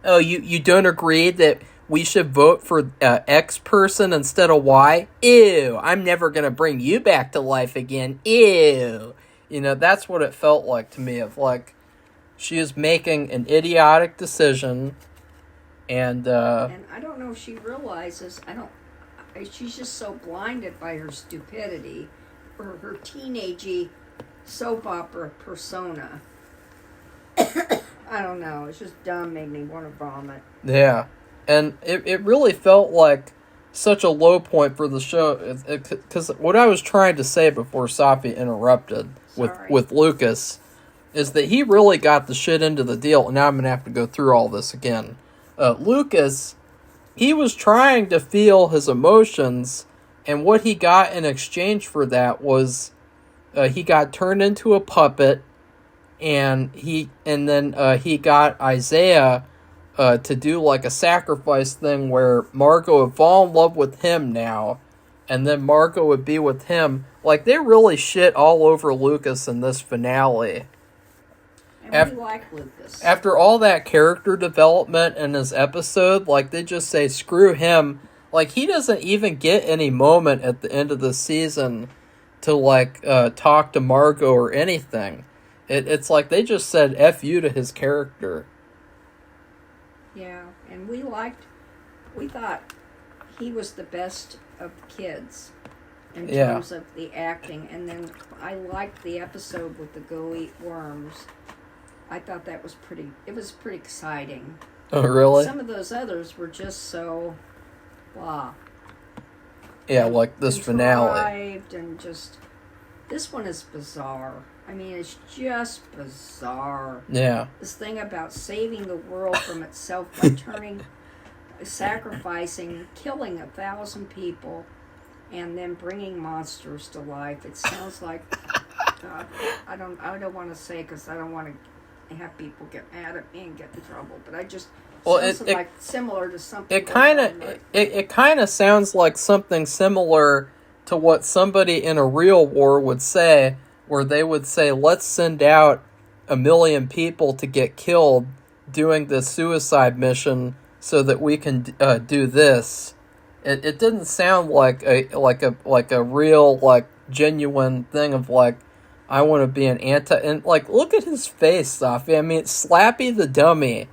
Speaker 2: Oh, you don't agree that we should vote for X person instead of Y? Ew, I'm never going to bring you back to life again. Ew. You know, that's what it felt like to me, of like, she is making an idiotic decision, and
Speaker 1: I don't know if she realizes, she's just so blinded by her stupidity, or her teenagey soap opera persona. I don't know. It's just dumb. Made me want to vomit.
Speaker 2: Yeah. And it really felt like such a low point for the show. Because what I was trying to say before Safi interrupted with Lucas is that he really got the shit into the deal. And now I'm going to have to go through all this again. Lucas, he was trying to feel his emotions. And what he got in exchange for that was he got turned into a puppet. And then he got Isaiah to do like a sacrifice thing where Marco would fall in love with him now, and then Marco would be with him. Like, they really shit all over Lucas in this finale.
Speaker 1: And we like Lucas.
Speaker 2: After all that character development in his episode, like, they just say, screw him. Like, he doesn't even get any moment at the end of the season to, like, talk to Marco or anything. It's like they just said F you to his character.
Speaker 1: Yeah, and we thought he was the best of kids in terms of the acting. And then I liked the episode with the Go Eat Worms. I thought that was pretty exciting.
Speaker 2: Oh, really?
Speaker 1: Some of those others were just so blah.
Speaker 2: Yeah, like this finale.
Speaker 1: And just, this one is bizarre. I mean, it's just bizarre.
Speaker 2: Yeah.
Speaker 1: This thing about saving the world from itself by sacrificing, killing 1,000 people, and then bringing monsters to life. It sounds like, God, I don't want to say because I don't want to have people get mad at me and get in trouble. But I just sounds like similar to something.
Speaker 2: It kind of sounds like something similar to what somebody in a real war would say. Where they would say, let's send out 1 million people to get killed doing this suicide mission so that we can do this. It didn't sound like a real, like, genuine thing of, like, I want to be an and, like, look at his face, Safi. I mean, Slappy the Dummy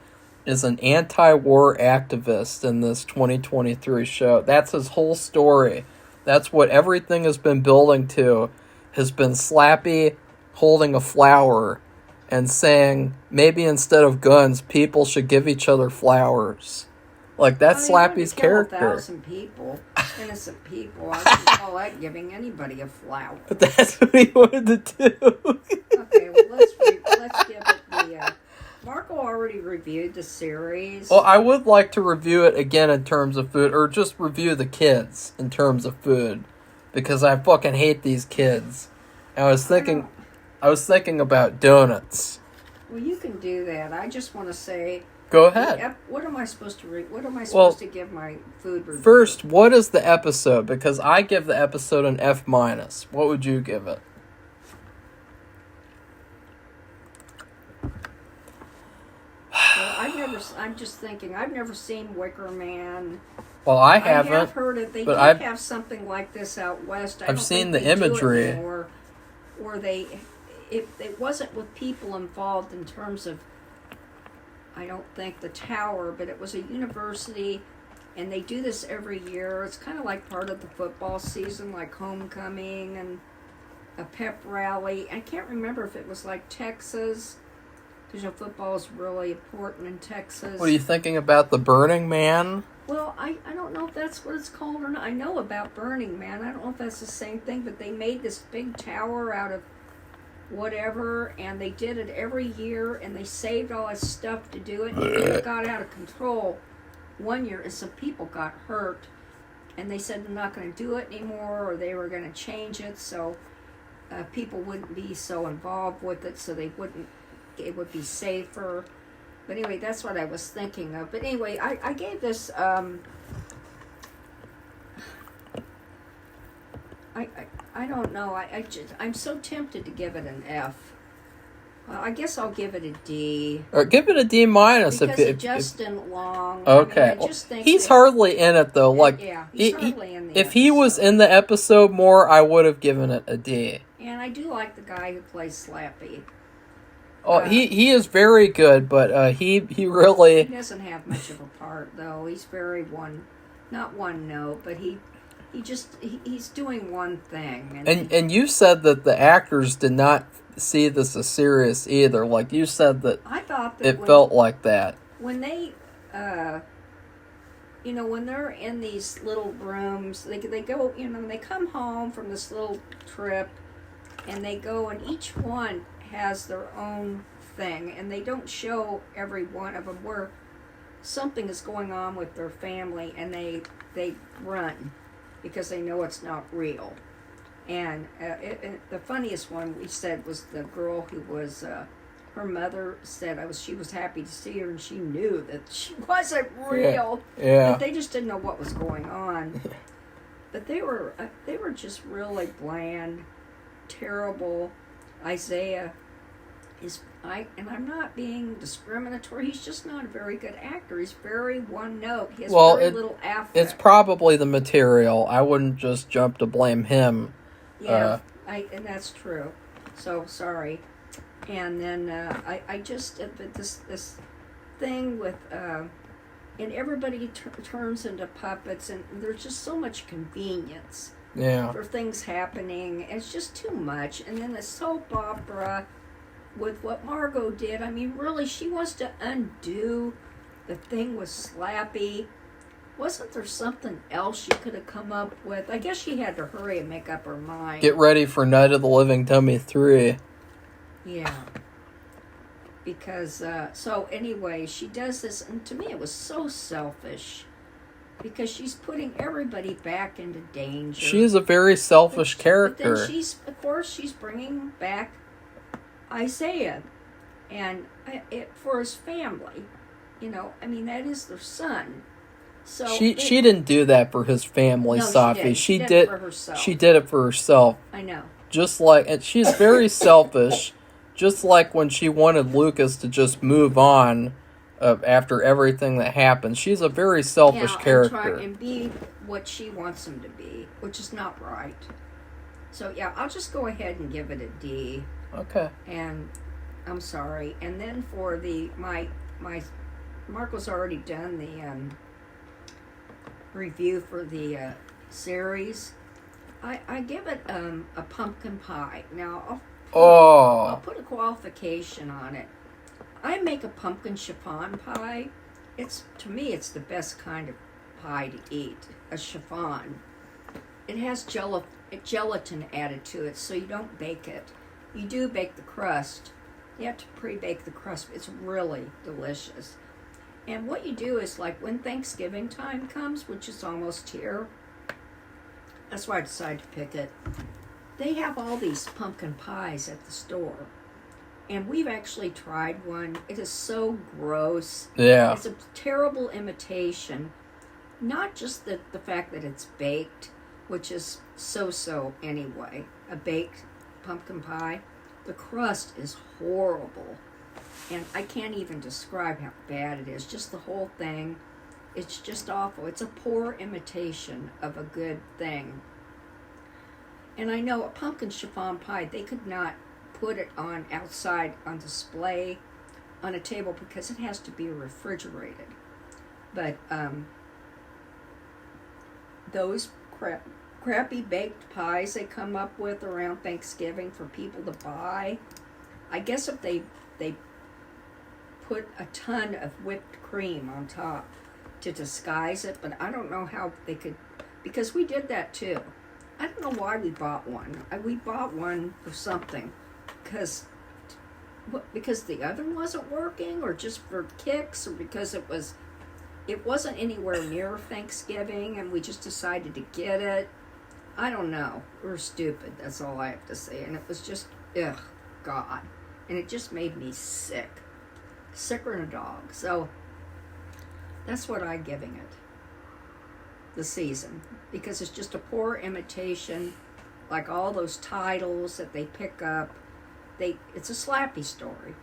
Speaker 2: is an anti-war activist in this 2023 show. That's his whole story. That's what everything has been building to. Has been Slappy holding a flower and saying, maybe instead of guns, people should give each other flowers. Like, that's Slappy's character.
Speaker 1: 1,000 people, innocent people. I wouldn't call that giving anybody a flower.
Speaker 2: But that's what he wanted to do.
Speaker 1: Okay, well, let's give it the... Marco already reviewed the series.
Speaker 2: Well, I would like to review it again in terms of food, or just review the kids in terms of food. Because I fucking hate these kids. And I was thinking about donuts.
Speaker 1: Well, you can do that. I just want to say...
Speaker 2: Go ahead.
Speaker 1: What am I supposed to read? What am I supposed to give my food review?
Speaker 2: First, what is the episode? Because I give the episode an F-. What would you give it?
Speaker 1: Well, I'm just thinking, I've never seen Wicker Man.
Speaker 2: Well, I haven't.
Speaker 1: I have heard it. They have something like this out west.
Speaker 2: I've seen the imagery.
Speaker 1: Or it wasn't with people involved in terms of, I don't think, the tower, but it was a university, and they do this every year. It's kind of like part of the football season, like homecoming and a pep rally. I can't remember if it was like Texas, because football is really important in Texas.
Speaker 2: What are you thinking about the Burning Man?
Speaker 1: Well, I don't know if that's what it's called or not. I know about Burning Man. I don't know if that's the same thing, but they made this big tower out of whatever, and they did it every year, and they saved all this stuff to do it, and it got out of control one year, and some people got hurt, and they said they're not going to do it anymore, or they were going to change it so people wouldn't be so involved with it, so it would be safer. But anyway, that's what I was thinking of. But anyway, I gave this, I don't know. I'm so tempted to give it an F. I guess I'll give it a D.
Speaker 2: Or give it a D minus
Speaker 1: because of Justin Long.
Speaker 2: Okay,
Speaker 1: I just think
Speaker 2: he's hardly in it though.
Speaker 1: He's hardly in the
Speaker 2: if
Speaker 1: episode.
Speaker 2: he was in the episode more, I would have given it a D.
Speaker 1: And I do like the guy who plays Slappy.
Speaker 2: Oh, he is very good, but he really...
Speaker 1: He doesn't have much of a part, though. He's very not one note, but he's doing one thing.
Speaker 2: And you said that the actors did not see this as serious either. Like, you said that
Speaker 1: I thought that
Speaker 2: it felt like that.
Speaker 1: When they, when they're in these little rooms, they go, they come home from this little trip, and they go, and each one has their own thing, and they don't show every one of them where something is going on with their family, and they run because they know it's not real. And the funniest one we said was the girl who was her mother said she was happy to see her, and she knew that she wasn't real.
Speaker 2: Yeah.
Speaker 1: But they just didn't know what was going on. But they were just really bland, terrible. Isaiah and I'm not being discriminatory. He's just not a very good actor. He's very one note. He has very little affect.
Speaker 2: It's probably the material. I wouldn't just jump to blame him.
Speaker 1: Yeah, and that's true. So sorry. And then I just this thing with and everybody turns into puppets, and there's just so much convenience.
Speaker 2: Yeah.
Speaker 1: For things happening. It's just too much. And then the soap opera with what Margot did. I mean, really, she wants to undo the thing with Slappy. Wasn't there something else she could have come up with? I guess she had to hurry and make up her mind.
Speaker 2: Get ready for Night of the Living Dummy 3.
Speaker 1: Yeah. Because, so anyway, she does this, and to me it was so selfish. Because she's putting everybody back into danger.
Speaker 2: She's a very selfish character.
Speaker 1: But then of course, she's bringing back Isaiah, and for his family. I mean, that is their son. So
Speaker 2: she didn't do that for his family,
Speaker 1: no,
Speaker 2: Safi.
Speaker 1: She did it for herself.
Speaker 2: She did it for herself.
Speaker 1: I know.
Speaker 2: And she's very selfish. Just like when she wanted Lucas to just move on. After everything that happened, she's a very selfish character.
Speaker 1: And be what she wants him to be, which is not right. So yeah, I'll just go ahead and give it a D.
Speaker 2: Okay.
Speaker 1: And I'm sorry. And then for my Marco's already done the review for the series. I give it a pumpkin pie. Now I'll put a qualification on it. I make a pumpkin chiffon pie. To me, it's the best kind of pie to eat. A chiffon. It has gelatin added to it, so you don't bake it. You do bake the crust. You have to pre-bake the crust. It's really delicious. And what you do is, like, when Thanksgiving time comes, which is almost here, that's why I decided to pick it. They have all these pumpkin pies at the store. And we've actually tried one. It is so gross.
Speaker 2: Yeah.
Speaker 1: It's a terrible imitation. Not just the fact that it's baked, which is so anyway. A baked pumpkin pie. The crust is horrible. And I can't even describe how bad it is. Just the whole thing. It's just awful. It's a poor imitation of a good thing. And I know a pumpkin chiffon pie, they could not put it on outside on display on a table because it has to be refrigerated. But those crappy baked pies they come up with around Thanksgiving for people to buy, I guess if they put a ton of whipped cream on top to disguise it, but I don't know how they could, because we did that too. I don't know why we bought one. We bought one for something. because the oven wasn't working, or just for kicks, or because it wasn't anywhere near Thanksgiving and we just decided to get it. I don't know. We're stupid. That's all I have to say. And it was just, ugh, God. And it just made me sick. Sicker than a dog. So that's what I'm giving it. The season. Because it's just a poor imitation. Like all those titles that they pick up. It's a slappy story.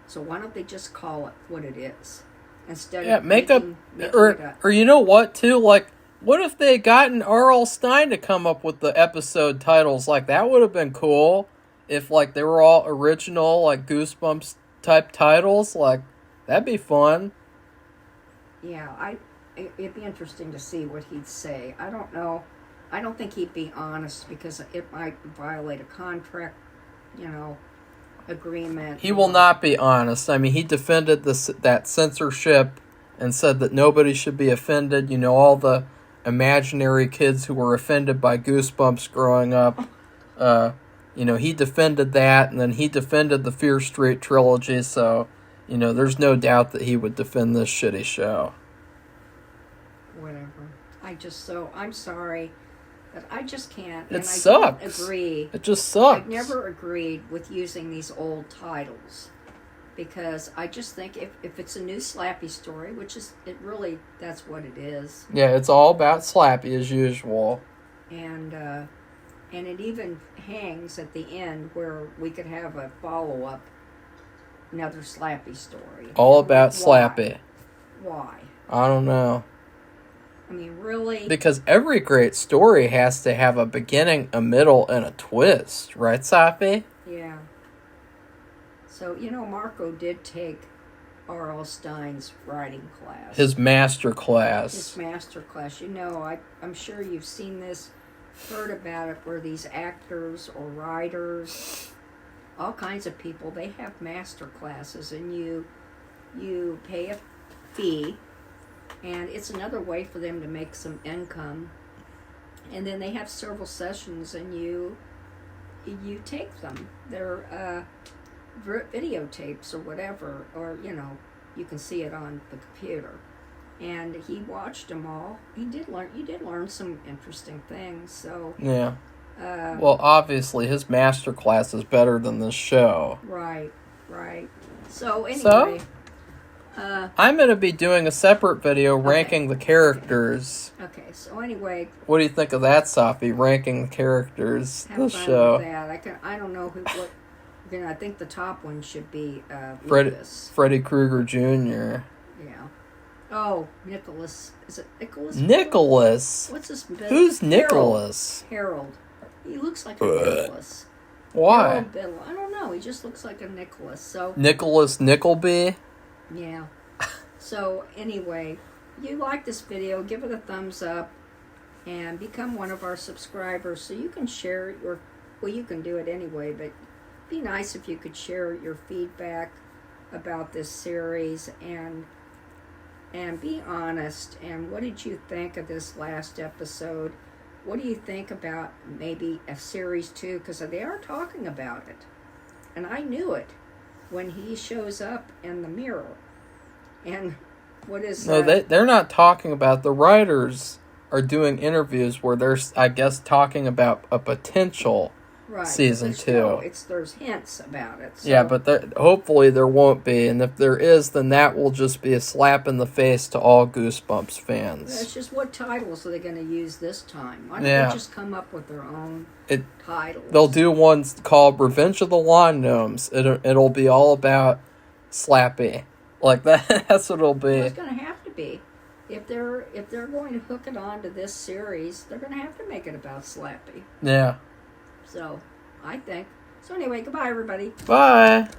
Speaker 1: So why don't they just call it what it is? Instead of making it up.
Speaker 2: Or you know what, too? Like, what if they had gotten R.L. Stine to come up with the episode titles? Like, that would have been cool. If, like, they were all original, like, Goosebumps type titles. Like, that'd be fun.
Speaker 1: Yeah, it'd be interesting to see what he'd say. I don't know. I don't think he'd be honest because it might violate a contract, agreement.
Speaker 2: He will not be honest. I mean, he defended that censorship and said that nobody should be offended. You know, all the imaginary kids who were offended by Goosebumps growing up. He defended that, and then he defended the Fear Street trilogy, so, there's no doubt that he would defend this shitty show.
Speaker 1: Whatever. I'm sorry. But I just can't.
Speaker 2: It
Speaker 1: and
Speaker 2: sucks.
Speaker 1: I don't agree.
Speaker 2: It just sucks.
Speaker 1: I've never agreed with using these old titles because I just think if it's a new Slappy story, which is that's what it is.
Speaker 2: Yeah, it's all about Slappy as usual.
Speaker 1: And it even hangs at the end where we could have a follow-up, another Slappy story.
Speaker 2: All about Slappy.
Speaker 1: Why?
Speaker 2: I don't know.
Speaker 1: I mean, really?
Speaker 2: Because every great story has to have a beginning, a middle, and a twist. Right, Safi?
Speaker 1: Yeah. So, Marco did take R.L. Stine's writing class.
Speaker 2: His master class.
Speaker 1: His master class. I'm sure you've seen this, heard about it, where these actors or writers, all kinds of people, they have master classes, and you pay a fee. And it's another way for them to make some income. And then they have several sessions, and you take them. They're videotapes or whatever, or you can see it on the computer. And he watched them all. You did learn some interesting things. So
Speaker 2: yeah. Well, obviously his master class is better than this show.
Speaker 1: Right. So anyway.
Speaker 2: I'm going to be doing a separate video ranking the characters.
Speaker 1: Okay, so anyway.
Speaker 2: What do you think of that, Safi? Ranking the characters
Speaker 1: this
Speaker 2: show.
Speaker 1: With that. I don't know I think the top one should be Lucas.
Speaker 2: Freddy Krueger Jr.
Speaker 1: Yeah. Oh, Nicholas. Is it Nicholas?
Speaker 2: Nicholas?
Speaker 1: What's his name?
Speaker 2: Who's Nicholas?
Speaker 1: Harold. He looks like a Nicholas.
Speaker 2: Why?
Speaker 1: Harold Biddle. I don't know. He just looks like a Nicholas. So
Speaker 2: Nicholas Nickleby?
Speaker 1: Yeah. So anyway, you like this video, give it a thumbs up and become one of our subscribers so you can share you can do it anyway, but it'd be nice if you could share your feedback about this series and be honest. And what did you think of this last episode? What do you think about maybe a series 2? Because they are talking about it. And I knew it when he shows up in the mirror. And what is
Speaker 2: No, they're not talking about. The writers are doing interviews where they're, I guess, talking about a potential season 2.
Speaker 1: There's hints about it. So.
Speaker 2: Yeah, but hopefully there won't be. And if there is, then that will just be a slap in the face to all Goosebumps fans.
Speaker 1: That's just what titles are they going to use this time? Why don't they just come up with their own titles?
Speaker 2: They'll do one called Revenge of the Lawn Gnomes. It'll be all about Slappy. Like that. That's what it'll be.
Speaker 1: Well, it's going to have to be. If they're going to hook it on to this series, they're going to have to make it about Slappy.
Speaker 2: Yeah.
Speaker 1: So, I think. So anyway, goodbye everybody.
Speaker 2: Bye.